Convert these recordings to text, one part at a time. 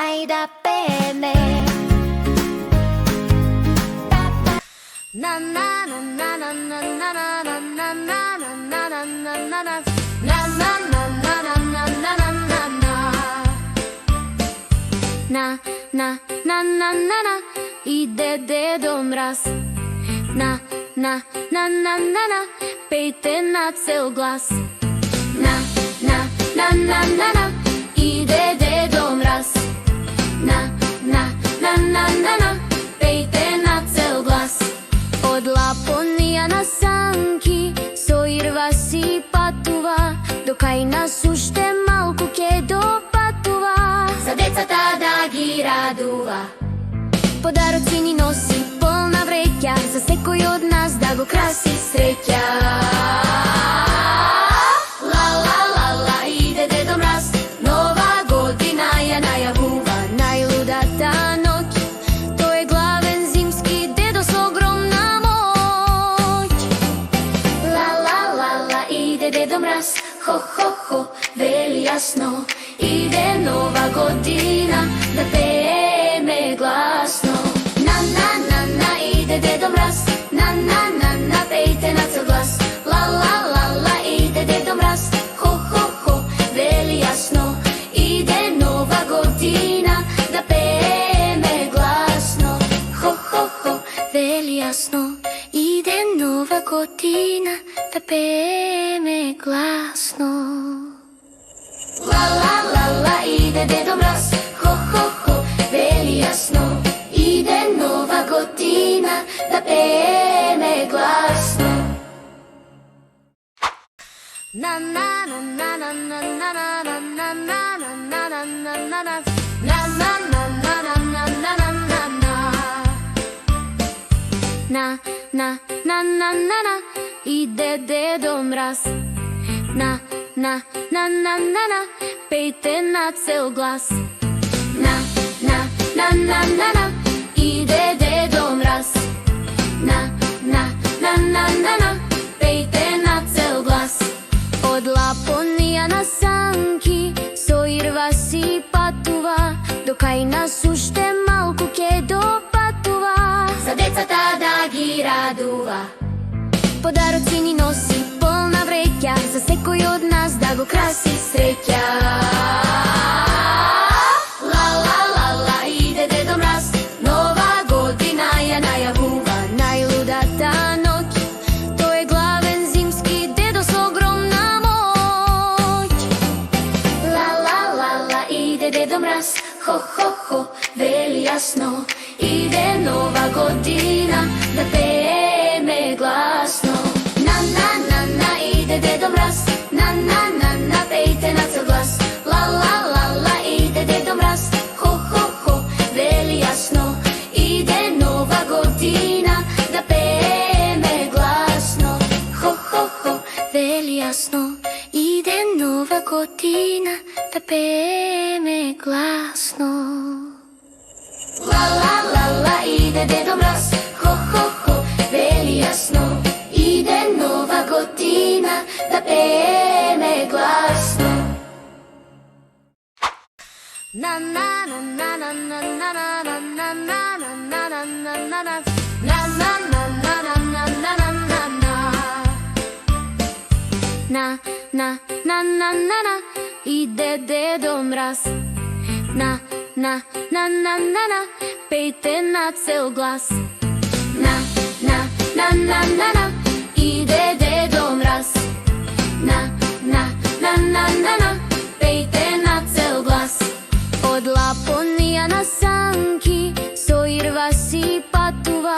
ај да пееме. На на на на на на на на на на на на на на на на. На иде Дедо Мраз. На пејте на цел глас. На иде Дедо Мраз. На пејте на цел глас. Од Лапонија на санки со Ирва си патува, до кај нас уште малку ќе допатува. За децата да ги радува, подароци ни носи полна вреќа, за секој од нас да го краси среќа. Ла ла ла ла иде Дедо Мраз, нова година ја најавува. Најлудата ноќ, тој е главен зимски дедо со огромна моќ. Ла ла ла ла иде Дедо Мраз, хо хо хо, вели јасно. Иде нова година, да пееме гласно. На иде Дедо Мраз, на пејте на цел глас. Ла ла ла ла иде Дедо Мраз, хо хо хо, вели јасно. Иде нова година, да пееме гласно. Хо хо хо, вели јасно. Иде нова година, да пееме гласно. Ла ла ла ла иде Дедо Мраз, хо хо хо, вели јасно. Иде нова година, да пееме гласно. На на на на на на на на на на на на на на на. На иде Дедо Мраз. На пејте на цел глас. На иде Дедо Мраз. На пејте на цел глас. Од Лапонија на санки со Ирва си патува, до кај нас уште малку ќе допатува. За децата да ги радува, подароци ни носи полна вреќа, за секој од нас да го краси среќа. Ла ла ла ла иде Дедо Мраз, нова година ја најавува. Најлудата ноќ, тој е главен зимски дедо со огромна моќ. Ла ла ла ла иде Дедо Мраз, хо хо хо, вели јасно. Иде нова година, да пееме гласно. На иде Дедо Мраз, на пејте на цел глас. Ла ла ла ла иде Дедо Мраз, хо хо хо, вели јасно. Иде нова година, да пееме гласно. Хо хо хо, вели јасно. Иде нова година, да пееме гласно. Ла ла ла ла иде Дедо Мраз, хо хо хо, вели јасно. Иде нова година, да пееме гласно. На на на на на на на на на на на на на на на. На иде Дедо Мраз. На пејте на цел глас. На иде Дедо Мраз. На пејте на цел глас. Од Лапонија на санки со Ирва си патува,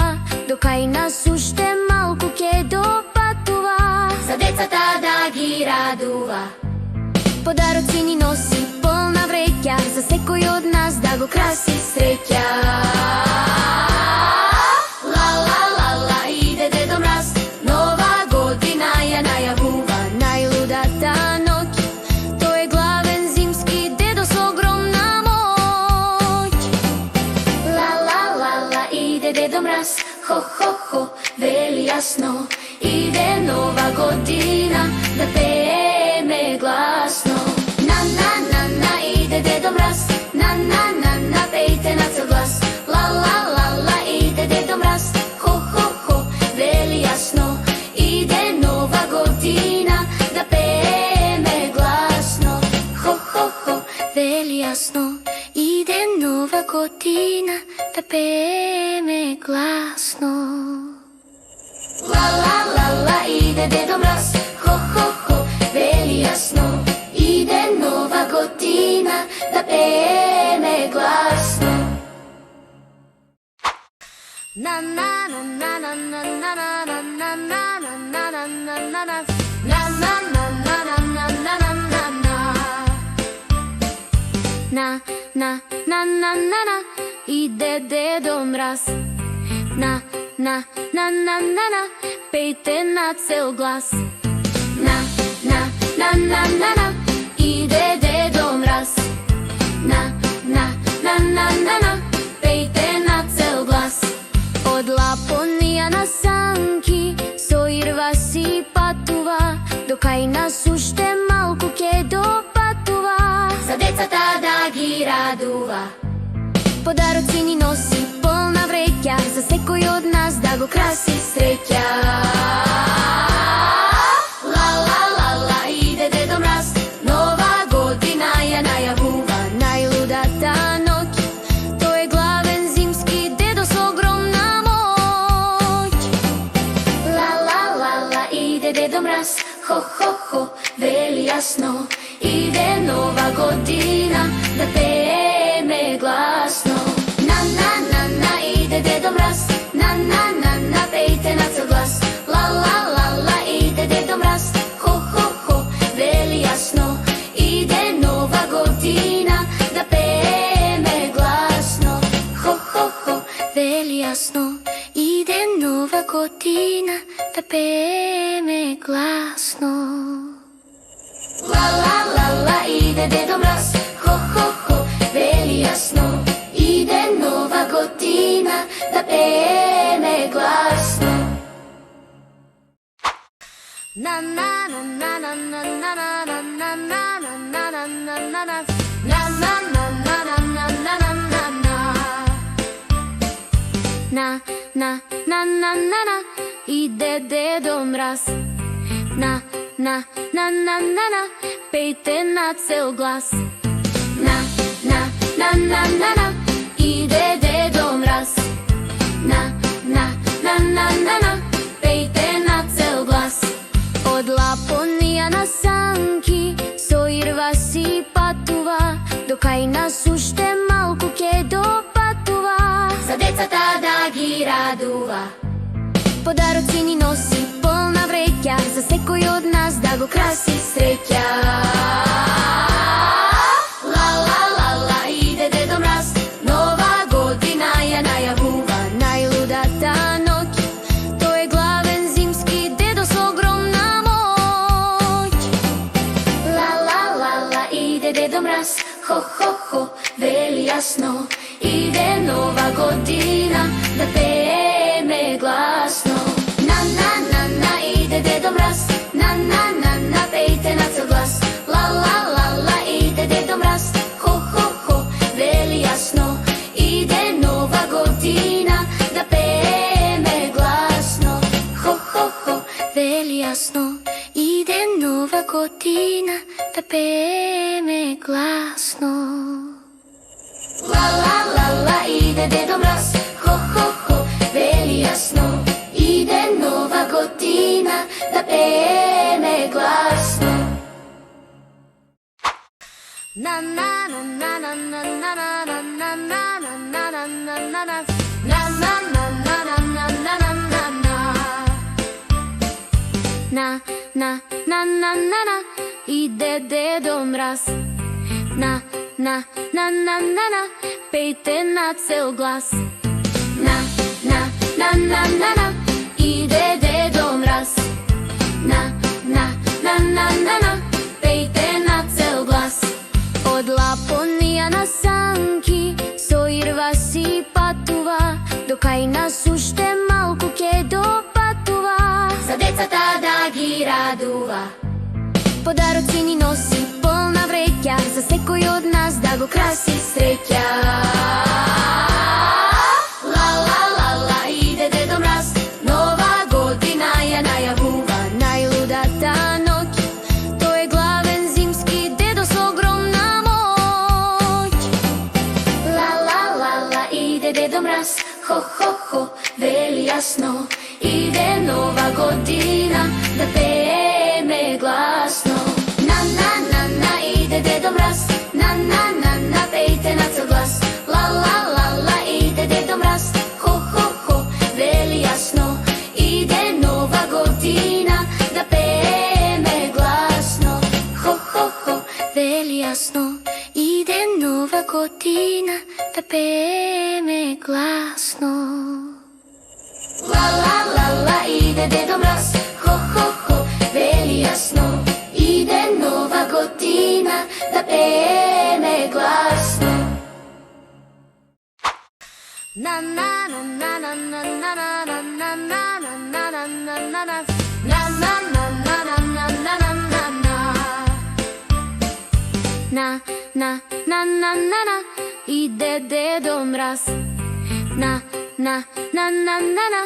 до кај нас уште малку ќе допатува. За децата да ги радува, подароци ни носи полна вреќа, за секој од нас да го краси среќа. Ла ла ла ла иде Дедо Мраз, нова година ја најавува. Најлудата ноќ, тој е главен зимски дедо со огромна моќ. Ла ла ла ла иде Дедо Мраз, хо хо хо, вели јасно. Иде нова година, да пееме гласно. На иде Дедо Мраз, на Иде нова година, да пееме гласно. Ла ла ла ла, иде Дедо Мраз, хо хо хо, вели јасно. Иде нова година, да пееме гласно. На на на на на на на на на на на на на на на на. На, иде Дедо Мраз. На, пејте на цел глас. На, иде Дедо Мраз. На, пејте на цел глас. Од Лапонија на санки, со Ирва си патува, до кај нас уште малку ќе допатува. За децата да ги радува, подароци ни носи полна вреќа, за секој од нас да го краси среќа. Ла ла ла ла, иде Дедо Мраз, нова година ја најавува. Најлудата ноќ, тој е главен зимски дедо со огромна моќ. Ла ла ла ла, иде Дедо Мраз, хо хо хо, вели јасно. Иде нова година, да пееме гласно. На, иде Дедо Мраз. На, пејте на цел глас. Ла ла ла ла, иде Дедо Мраз, хо хо хо, вели јасно. Иде нова година, да пееме гласно. Хо хо хо, вели јасно. Иде нова година, да пееме гласно. Ла ла ла ла, иде Дедо Мраз, хо хо хо, вели јасно. Иде нова година, да пееме гласно. На на на на на на на на на на на на на на на. На, иде Дедо Мраз. На, пејте на цел глас. На, иде Дедо Мраз. На, пејте на цел глас. Од Лапонија на санки, со Ирва си патува, до кај нас уште малку ќе допатува. За децата да ги радува, подароци ни носи полна вреќа, за секој од нас да го краси среќа. Ла ла ла ла, иде Дедо Мраз, нова година ја најавува. Најлудата ноќ, тој е главен зимски дедо со огромна моќ. Ла ла ла ла, иде Дедо Мраз, хо хо хо, вели јасно. Иде нова година, да пееме гласно. На, иде Дедо Мраз. На, пејте на цел глас. Ла ла ла ла, иде Дедо Мраз, хо хо хо, вели јасно. Иде нова година, да пееме гласно. Хо хо хо, вели јасно. Иде нова година, да пееме гласно. Ла ла ла ла, иде Дедо Мраз, хо хо хо, вели јасно. Иде нова година, да пееме гласно. На на на на на на на на на на на на на. На, иде Дедо Мраз. На, пејте на цел глас. На, иде Дедо Мраз. На, пејте на цел глас. Од Лапонија на санки, со Ирва си патува, до кај нас уште малку ќе допатува. За децата да ги радува, подароци ни носи полна вреќа, за секој од нас да го краси среќа. Ла ла ла ла, иде Дедо Мраз, нова година ја најавува. Најлудата ноќ, тој е главен зимски дедо со огромна моќ. ho ho ho, veli jasno. Ide nova godina, da pejeme glasno. Na na na na, ide Dedo Mraz. Na na na na, pejte na cel glas. La la la la, ide Dedo Mraz. Ho ho ho, veli jasno. Ide nova godina, da pejeme glasno. Ho ho ho, veli jasno. Ide nova godina, da pejeme glasno. La la la la, ide Dedo Mraz. Ho ho ho, veli jasno. Ide nova godina, da pejeme glasno. Na na na na na na na na na na na na na na na na. Na na na na na na na na na na. Na na na na na na, ide Dedo Mraz. Na na na na na na,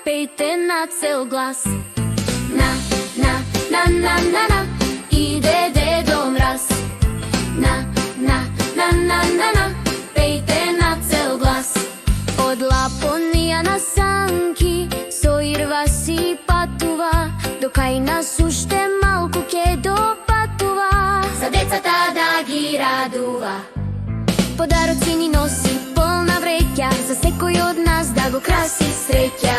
pejte na cel glas. Na na na na na na, ide Dedo Mraz. Na na na na na na, pejte na cel glas. Од Лапонија на санки, со Ирва си патува, до кај нас уште малку ќе допатува. За децата да ги радува, подароци ни носи полна вреќа, за секој од нас да го краси среќа.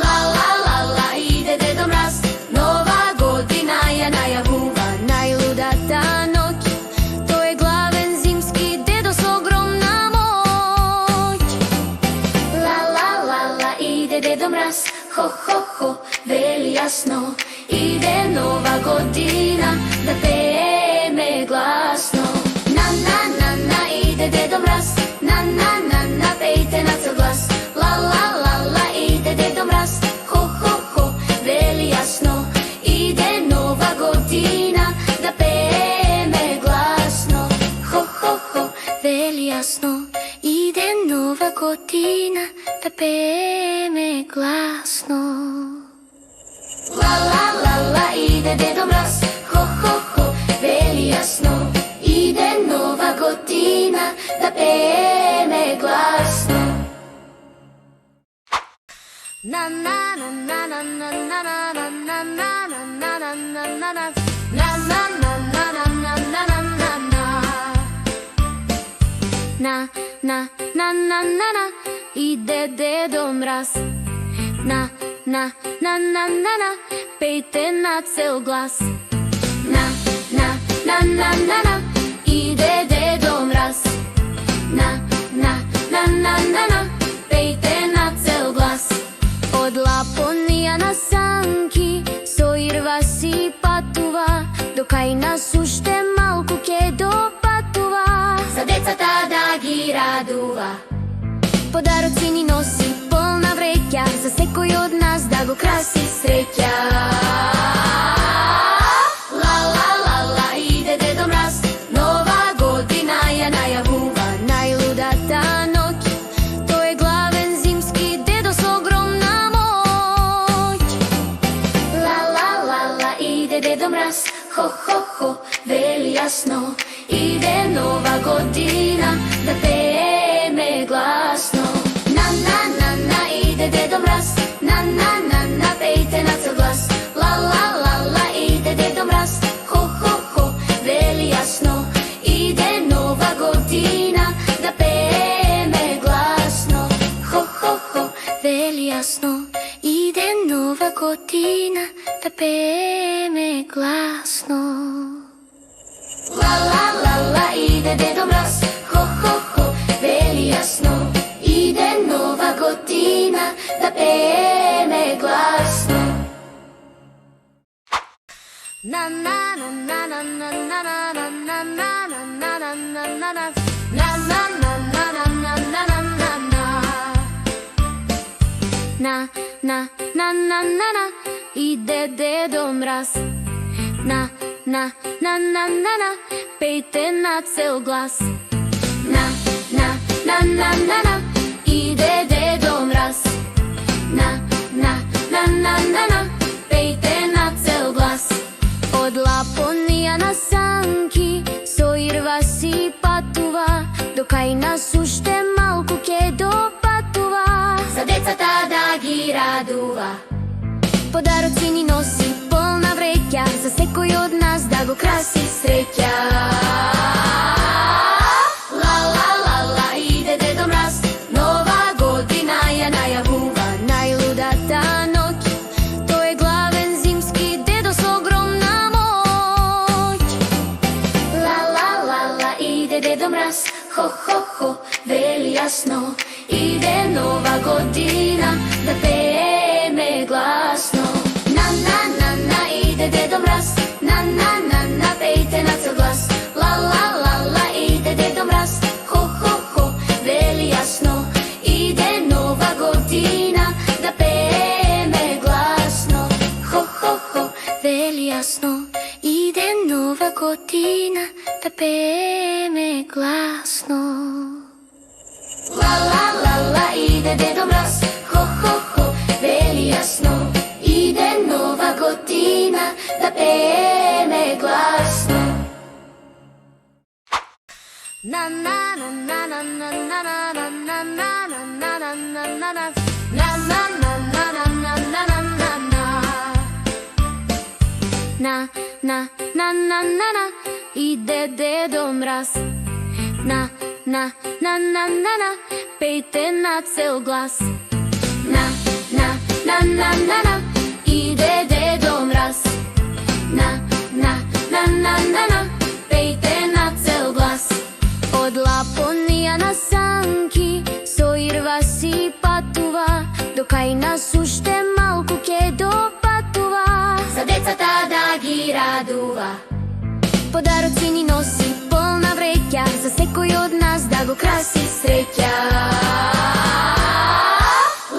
Ла ла ла ла, иде Дедо Мраз, нова година ја најавува. Најлудата ноќ, тој е главен зимски дедо со огромна моќ. Ла ла ла ла, иде Дедо Мраз, хо хо хо, вели јасно. Иде нова година, да пееме гласно. На на на на, иде Дедо Мраз. На на на на, пејте на цел глас. Ла ла ла ла, иде Дедо Мраз. Хо хо хо, вели јасно. Иде нова година, да пееме гласно. Хо хо хо, вели јасно. Иде нова година, да пееме гласно. Ла ла ла ла, иде Дедо Мраз. Хо хо хо, вели јасно. Иде нова година, да пееме гласно. На на на на на на на на на на на на на на на на. На на на на на на на на на на. На на на на на на, иде Дедо Мраз. На на на на на на, пејте на цел глас. На на на на на на, иде Дедо Мраз. На на на на на на, пејте на цел глас. Од Лапонија на санки, со Ирва си патува, до кај нас уште малку ќе допатува. За децата да ги радува, подароци ни носи полна вреќа, за секој од нас да го краси среќа. Ла ла ла ла, иде Дедо Мраз, нова година ја најавува. Најлудата ноќ, тој е главен зимски дедо со огромна моќ. Ла ла ла ла, иде Дедо Мраз. Хо хо хо, вели јасно. Иде нова година, да пееме гласно. На на на на, иде Дедо Мраз. На на на на, пејте на цел глас. Ла ла ла ла, иде Дедо Мраз. Хо хо хо, вели јасно. Иде нова година, да пееме гласно. Хо хо хо, вели јасно. Иде нова година, да пееме гласно. Ла ла ла ла, иде Дедо Мраз. Хо хо хо, вели јасно. Иде нова година, да пееме гласно. На на на на на на на на на на на на на на на на. На на на на на на на на на на. На на на на на на, иде Дедо Мраз. На на на на на на, пејте на цел глас. На на на на на на, иде Дедо Мраз. На на на на на на, пејте на цел глас. Од Лапонија на санки, со Ирва си патува, до кај нас уште малку Подароци ни носи полна вреќа, за секој од нас да го краси среќа. Ла ла ла ла, иде Дедо Мраз, нова година ја најавува. Најлудата ноќ, тој е главен зимски дедо со огромна моќ. Ла ла ла ла, иде Дедо Мраз, хо хо хо, вели јасно. Иде нова година, да пееме гласно. На на на на, иде Дедо Мраз, на на на на, пејте на цел глас. Ла ла ла ла, иде Дедо Мраз, хо хо хо, вели јасно. Иде нова година, да пееме гласно. Хо хо хо, вели јасно. Иде нова година, да пееме гласно. Ла ла ла ла, иде Дедо Мраз, хо хо хо, вели јасно. Иде нова година, да пееме гласно. На на на на на на на на на на на на на на на на на, иде Дедо Мраз. На на на на на на, пејте на цел глас. На на на на на на, иде Дедо Мраз. На на на на на на, пејте на цел глас. Од Лапонија на санки, со ирва си патува, до кај нас уште малку ќе допатува. За децата да ги радува. Подароци ни носи полна вреќа, за секој од нас да го краси среќа.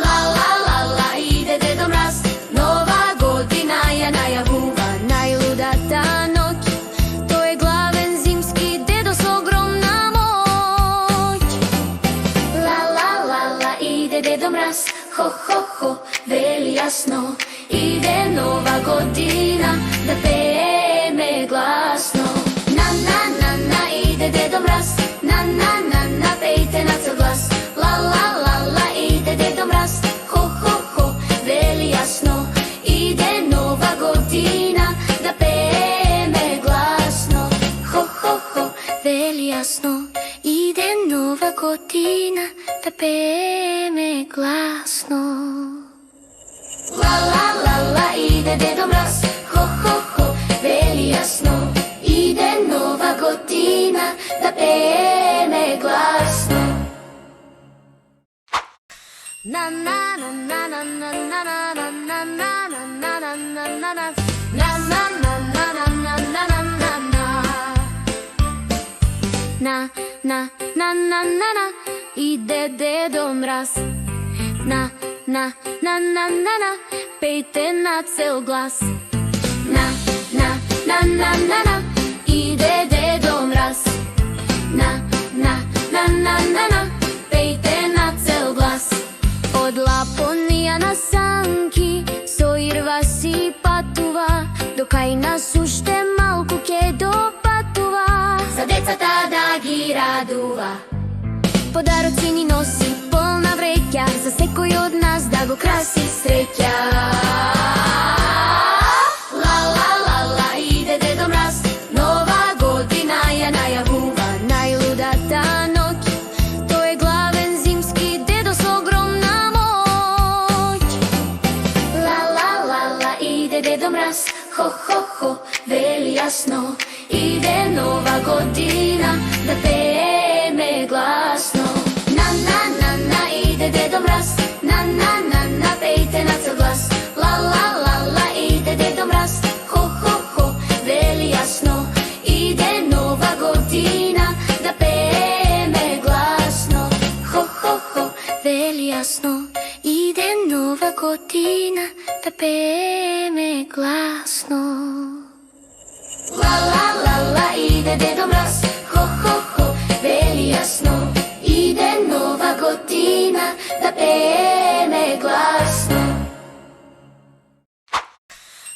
Ла ла ла ла, иде Дедо Мраз, нова година ја најавува. Најлудата ноќ, тој е главен зимски дедо со огромна моќ. Ла ла ла ла, иде Дедо Мраз, хо хо хо, вели јасно. Иде нова година, да пееме гласно. На на на на, иде Дедо Мраз, на на на на, пејте на цел глас. Ла ла ла ла, иде Дедо Мраз, хо хо хо, вели јасно. Иде нова година, да пееме гласно. Хо хо хо, вели јасно. Иде нова година, да пееме гласно. Ла ла ла ла, иде Дедо Мраз, хо хо хо, вели јасно. Иде нова година, да пееме гласно. На на на на на на на на на на на на на на на. На на на на на, иде Дедо Мраз. На на на на на на, пејте на цел глас. На на на на на на, иде Дедо Мраз. На на на на на на, пејте на цел глас. Од Лапонија на санки, со ирва си патува, до кај нас уште малку ќе допатува. За децата да ги радува. Подароци ни носи полна вреќа, за секој од нас да го краси среќа. Ла ла ла ла, иде Дедо Мраз, нова година ја најавува. Најлудата ноќ, тој е главен зимски дедо со огромна моќ. Ла ла ла ла, иде Дедо Мраз, хо хо хо, вели јасно. Иде нова година, да пееме гласно. На на на на, иде Дедо Мраз, на на на на, пејте на цел глас. Ла ла ла ла, иде Дедо Мраз, хо хо хо, вели јасно. Иде нова година, да пееме гласно. Хо хо хо, вели јасно. Иде нова година, да пееме гласно. Ла ла ла ла, иде Дедо Мраз, хо хо хо, вели јасно. Иде нова година, да пееме гласно.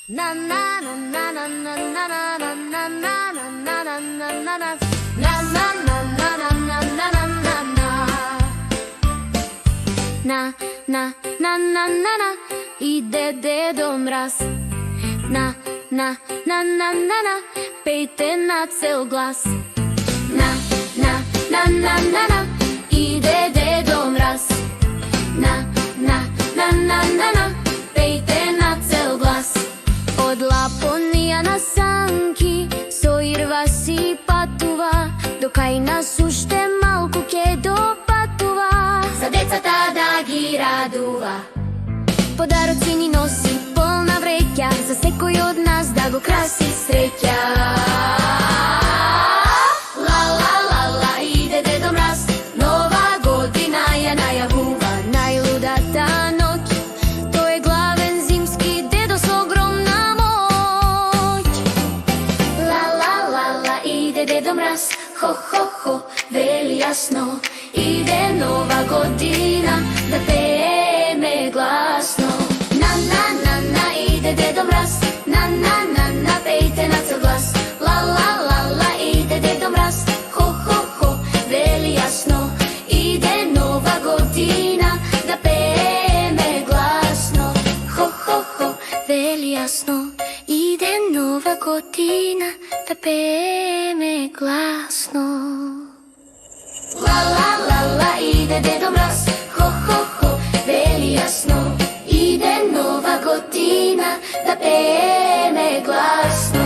На на на на на на на на на на на на на на на. На на на на на на, iде Dedo Mraz. Na, na, na, na, na, na, pejte na cel glas. Na, na, na, na, na, na, ide Dedo Mraz. Na, na, na, na, na, na, pejte na cel glas. Од Лапонија на санки, со Ирва си патува, до кај нас уште малку ќе допатува. За децата да ги радува, подароци ни носи полна вреќа, за секој од нас да го краси среќа. Ла, ла, ла, ла, иде Дедо Мраз, нова година ја најавува. Најлудата ноќ, тој е главен зимски дедо со огромна моќ. Ла, ла, ла, ла, иде Дедо Мраз, хо, хо, хо, вели јасно. Иде нова година, да пееме гласно. На, на, на, на, иде Дедо Мраз, на, на, на, на, пејте на цел глас. Ла, ла, ла, ла, иде Дедо Мраз, хо, хо, хо, вели јасно. Иде нова година, да пееме гласно. Хо, хо, хо, вели јасно. Иде нова година, да пееме гласно. Ла, ла, ла, ла, иде Дедо Мраз, хо, хо, хо, вели јасно. Иде нова година, да пееме гласно.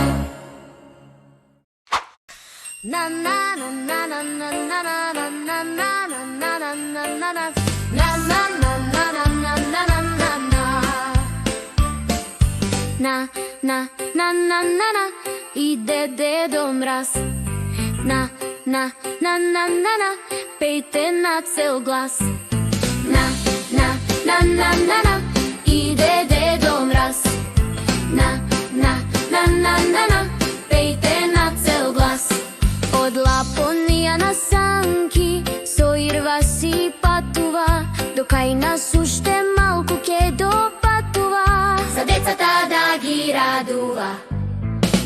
На, на, на, на, на, на, на, на, на, на, на, на, на, на, на, на. На, на, на, на, на, на, на, на, на, на. На, на, на, на, на, на, иде Дедо Мраз. На, на, на, на, на, на, пејте на цел глас. На, на, на, на, на, на, иде Дедо Мраз. На, на, на, на, на, на, пејте на цел глас. Од Лапонија на санки, со Ирва си патува, до кај нас уште малку ќе допатува. За децата да ги радува,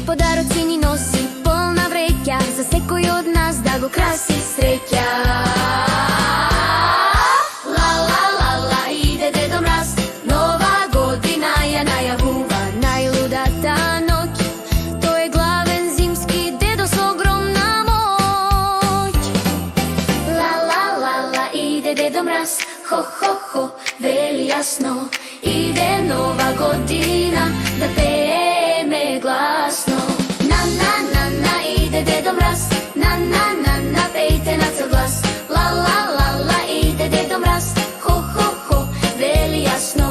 подароци ни носи полна вреќа, за секој од нас да го краси среќа. Ла, ла, ла, ла, иде Дедо Мраз, нова година ја најавува. Најлудата ноќ, тој е главен зимски дедо со огромна моќ. Ла, ла, ла, ла, иде Дедо Мраз, хо, хо, хо, вели јасно. Иде нова година, да пееме гласно. На, на, на, на, иде Дедо Мраз, на, на, на, на, пејте на цел глас. Ла, ла, ла, ла, иде Дедо Мраз, хо, хо, хо, вели јасно.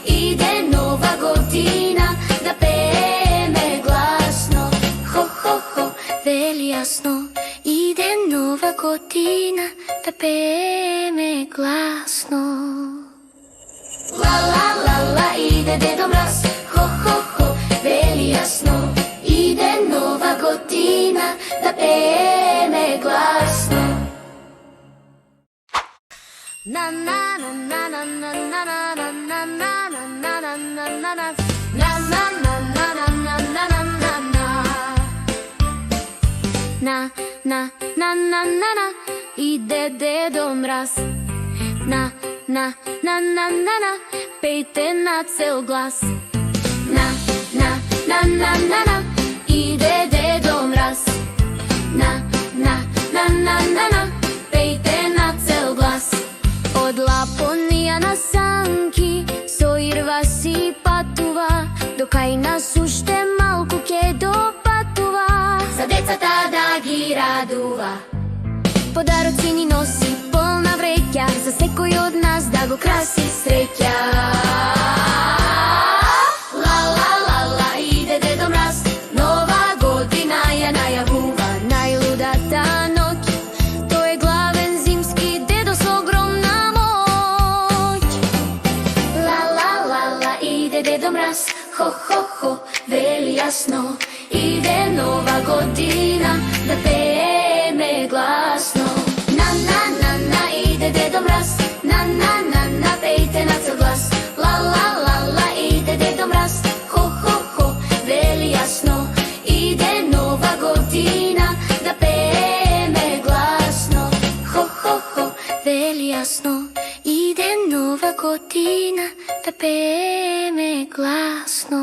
Иде нова година, да пееме гласно. Хо, хо, хо, вели јасно. Иде нова година, да пееме гласно. Ла, ла, ла, ла, иде Дедо Мраз, хо, хо, хо, вели јасно. Иде нова година, да пееме гласно. На, на, на, на, на, на, на, на, на, на, на, на, на, на, на, на. На, на, на, на, на, на, на, на, на, на. На, на, на, на, на, на, иде Дедо Мраз. На, на, на, на, на, на, пејте на цел глас. На, на, на, на, на, на, иде Дедо Мраз. На, на, на, на, на, на, пејте на цел глас. Од Лапонија на санки, со Ирва си патува, до кај нас уште малку ќе допатува. За децата да ги радува, подароци ни носи полна вреќа, за секој од нас да го краси среќа. Ла, ла, ла, ла, иде Дедо Мраз, нова година ја најавува. Најлудата ноќ, тој е главен зимски дедо со огромна моќ. Ла, ла, ла, ла, иде Дедо Мраз, хо, хо, хо, вели јасно. Иде нова година, да пееме гласно. На, на, на, на, иде Дедо Мраз, на, на, на, на, пејте на цел глас. Ла, ла, ла, ла, иде Дедо Мраз, хо, хо, хо, вели јасно. Иде нова година, да пееме гласно. Хо, хо, хо, вели јасно. Иде нова година, да пееме гласно.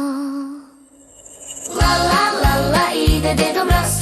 Ла ла ла ла, иде Дедо Мраз.